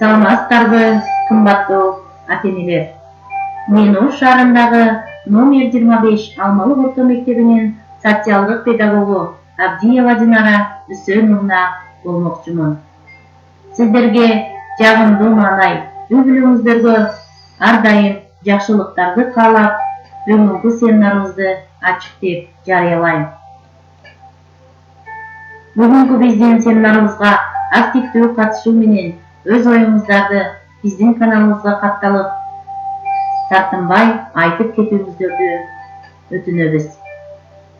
Саламатсыздарбы, кымбаттуу ата-энелер. Мен Ош шаарындагы номер 25 Алмалы орто мектебинин социалдык педагогу Абдиева Динара Үсөнова болмокчумун. Сиздерге жагымдуу маанай үй-бүлөңүздөргө ар дайым жакшылыктарды каалап, бүгүнкү семинарыбызды ачык деп жарыялайм. Бүгүнкү биздин семинарыбызга активдүү катышуу менен өз оюңуздарды биздин каналыбызга катталып, тартынбай айтып кетүүңүздөрдү өтүнөбүз.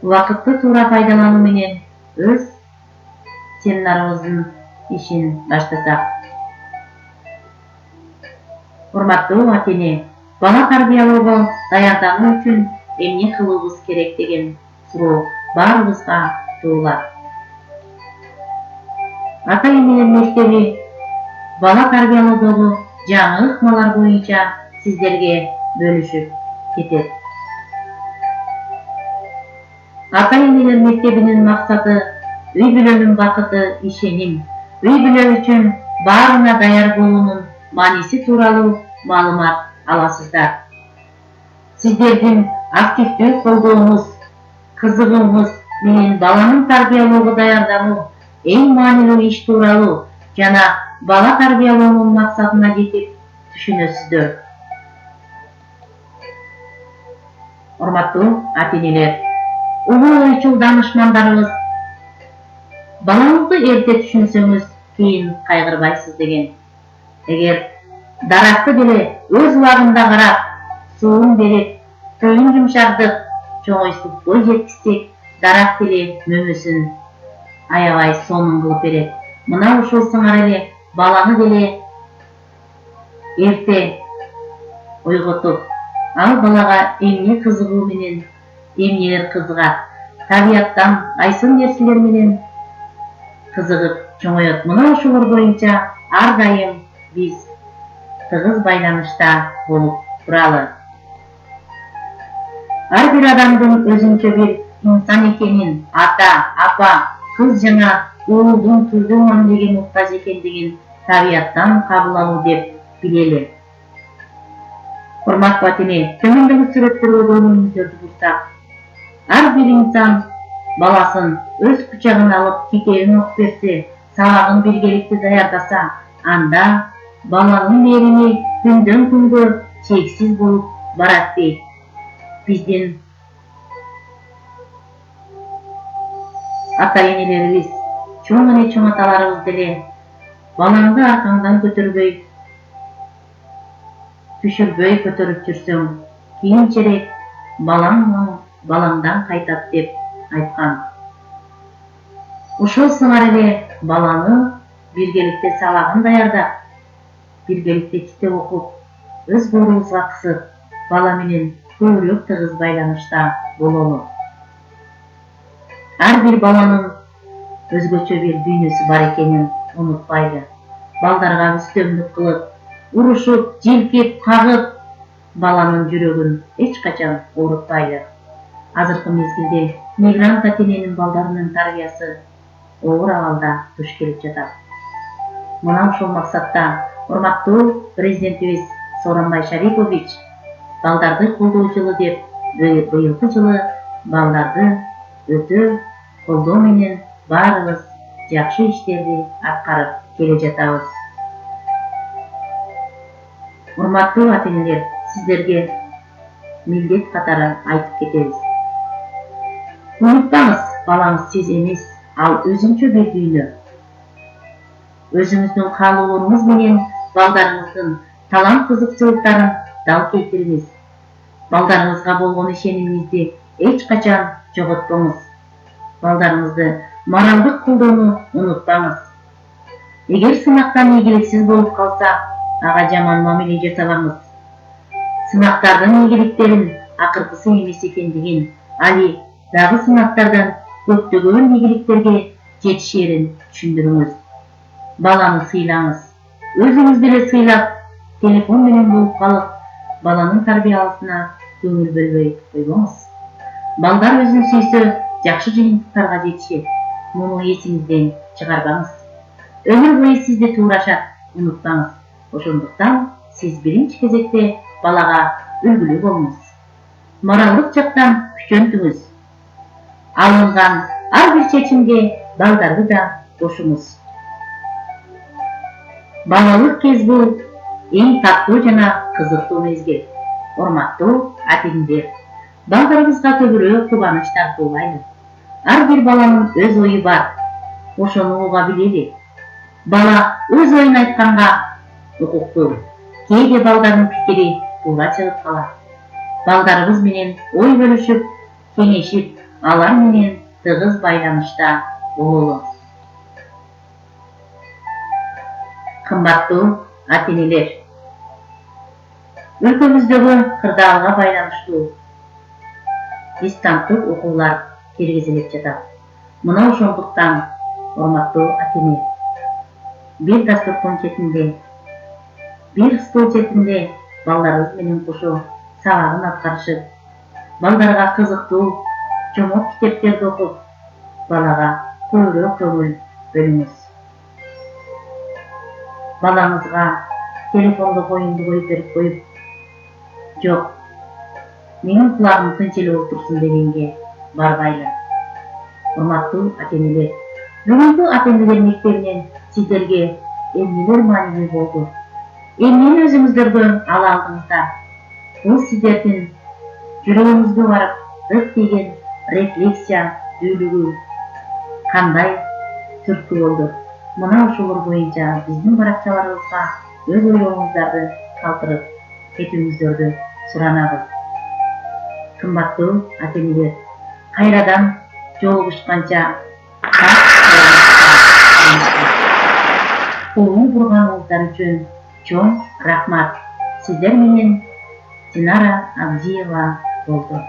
Убакытты туура пайдалануу менен өз семинарыбыздын ишин баштасак. Урматтуу ата-эне, бала тарбиялоого даярдануу үчүн эмне кылуубуз керек деген суроо баарыбызга туулат. Ата-энелер мектеби бала тарбиялоодогу жаңы ыкмалар боюнча сиздерге бөлүшүп кетет. Ата-энелер мектебинин максаты үй-бүлөнүн бакыты ишеним, үй-бүлө үчүн баарына даяр болуунун мааниси тууралуу маалымат аласыздар. Сиздердин активдүү колдооңуз, кызыгууңуз менен баланын тарбиялоого даярдануу эң маанилүү иш тууралуу жана бала тарбиялоонун максатына жетип түшүнөсүздөр. Урматтуу ата-энелер, улуу ойчул данышмандарыбыз балаңызды эрте түшүнсөңүз кийин кайгырбайсыз деген. Эгер даракты деле өз убагында карап, суун берип, кыйын жумшардык чоңойтуп бой жеткизсек, дарак деле мөмөсүн аябай сонун кылып берет. Мына ушул сыңар эле баланы деле эрте ойготуп, ал балага эмне кызыгуу менен эмнелер кызыгат, табияттан кайсын нерселер менен кызыгып чоңоет. Мына ушулар боюнча ар дайым биз тыгыз байланышта болуп туралы. Ар бир адамдын өзүнчө бир инсан экенин, ата, апа, кыз жана уулдун түрдүү мамилеге муктаж экендигин табияттан кабыл алуу деп билели. Урматтуу ата-эне, төмөндөгү сүрөттөргө көңүлүңүздөрдү бурсак, ар бир инсан баласын өз кучагына алып китебин окуп берсе, сабагын биргеликте даярдаса, анда баланын мээрими күндөн күнгө чексиз болуп барат дейт биздин ата-энелерибиз. Чоң эне чоң аталарыбыз деле балаңды аркаңдан көтөрбөй, түшүрбөй көтөрүп жүрсөң, кийинчерээк балаң балаңдан кайтат деп айткан. Ошол сыңар эле баланы биргеликте сабагын даярдап, биргеликте китеп окуп, өз боорубузга кысып, бала менен көбүрөөк тыгыз байланышта бололу. Ар бир баланын өзгөчө бир дүйнөсү бар экенин унутпайлы. Балдарга үстөмдүк кылып, урушуп, жилкип, кагып, баланын жүрөгүн эч качан оорутпайлы. Азыркы мезгилде мигрант ата-эненин балдарынын тарбиясы оор абалда туш келип жатат. Мына ушул максатта урматтуу президентибиз Сооронбай Шарипович балдарды колдоо жылы деп быйылкы жылы балдарды өтө колдоо менен баарыбыз жакшы иштерди аткарып келе жатабыз. Урматтуу ата-энелер, сиздерге милдет катары айтып кетебиз. Унутпаңыз, балаңыз сиз эмес, ал өзүнчө бир дүйнө. Өзүңүздүн каалоолоруңуз менен балдарыңыздын талант кызыкчылыктарын дал келтириңиз. Балдарыңызга болгон ишенимиңизди эч качан жоготпоңуз. Балдарыңызды моралдык колдоону унутпаңыз. Эгер сынактан ийгиликсиз болуп калса, ага жаман мамиле жасабаңыз. Сынактардын ийгиликтерин акыркысы эмес экендигин, али дагы сынактардан көптөгөн ийгиликтерге жетишерин түшүндүрүңүз. Баланы сыйлаңыз. Өзүңүз деле сыйлап, телефон менен болуп калып, баланын тарбияласына көңүл бөлбөй койбоңуз. Балдар өзүн сүйсө, жакшы жыйынтыктарга жетишет. Муну эсиңизден чыгарбаңыз. Өмүр бою сизди туурашат, унутпаңыз. Ошондуктан сиз биринчи кезекте балага үлгүлүү болуңуз. Моралдык жактан күчөнтүңүз. Алынган ар бир чечимге балдарды да кошуңуз. Балалык кез бул эң таттуу жана кызыктуу мезгил. Урматтуу ата-энелер, балдарыбызга көбүрөөк кубаныч тартуулайлы. Ар бир баланын өз ою бар. Ошону уга билели. Бала өз оюн айтканга укуктуу. Кээде балдардын пикири туура чыгып калат. Балдарыбыз менен ой бөлүшүп, кеңешип, алар менен тыгыз байланышта бололу. Кымбаттуу ата-энелер, өлкөбүздөгү кырдаалга байланыштуу дистанттык окуулар киргизилип жатат. Мына ошондуктан, урматтуу ата-эне, бир дасторкон четинде, бир стол четинде балдарыбыз менен кошо сабагын аткарышып, балдарга кызыктуу жомок китептерди окуп, балага көбүрөөк көңүл бөлүңүз. Балаңызга телефондо оюнду коюп берип коюп, жок, менин кулагым тынч эле отурсун дегенге барбайлы. Урматтуу ата-энелер, бүгүнкү ата-энелер мектебинен сиздерге эмнелер маанилүү болду? Эмнени өзүңүздөргө ала алдыңыздар? Бул сиздердин жүрөгүңүзгө барып ып тийген рефлексия дүүлүгү кандай түрткү болду? Мына ошолор боюнча биздин баракчаларыбызга өз ойлоруңуздарды калтырып кетүүңүздөрдү суранабыз. Кымбаттуу ата-энелер, кайрадан жолугушканча колун бурганыңыздар үчүн чоң рахмат. Сиздер менен Динара Абдиева болду.